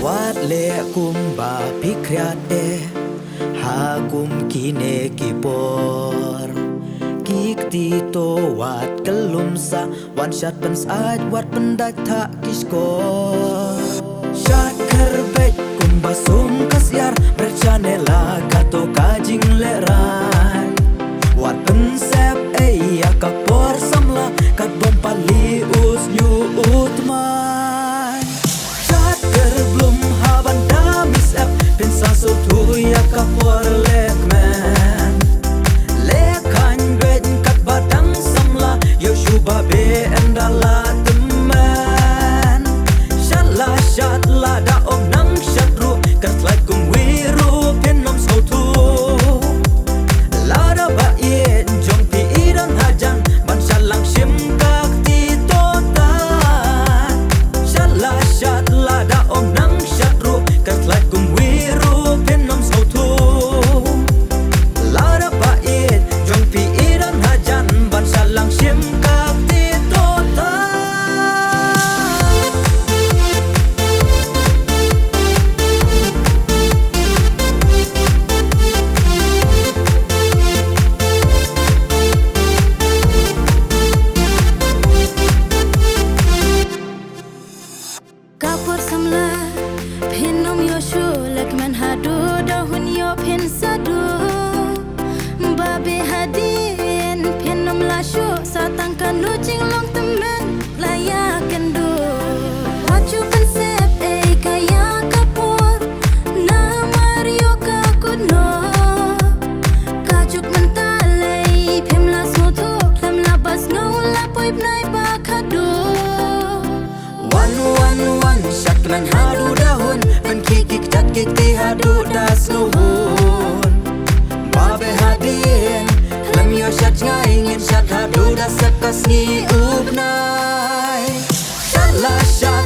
Wat le kumba pikriat ha kum kine kipor kik ti to wat kelum sa wan shat pen saat wat pendat tak kiskor shat kerbet kumba sum kasyar berchanela kato kajing leran wat pen sep ya kapor samla kat bom pali us nyu utman shat kerblum haban damis ep pen saso tu ya kapor lekman lekhan bet kat badang samla yo shuba be endala teman shatla da om nang shatru kat like kum wiru pen nom so tu la da ba yen jong pi idan hajan ban shalang shim kak ti to ta shatla da om nang shatru kat like kum wiru pen nom so tu la da ba yen jong pi idan hajan ban shalang shim kak ti to ta Kapur samla pinom yoshu lekman hadu dahun yo pin sadu babe hadin pinom lashu satang kanu jinglong temen layakan do wacu pensep kaya kapur na mario kakuno kajuk mentalei pim las moto lam labas ngau lapoi bnai bakado Wan shat man hadu dahun pen kikik cat kik ti hadu das nuhun babe hadin lam yo shat ngaingin shat hadu das sekas ngi upnai shat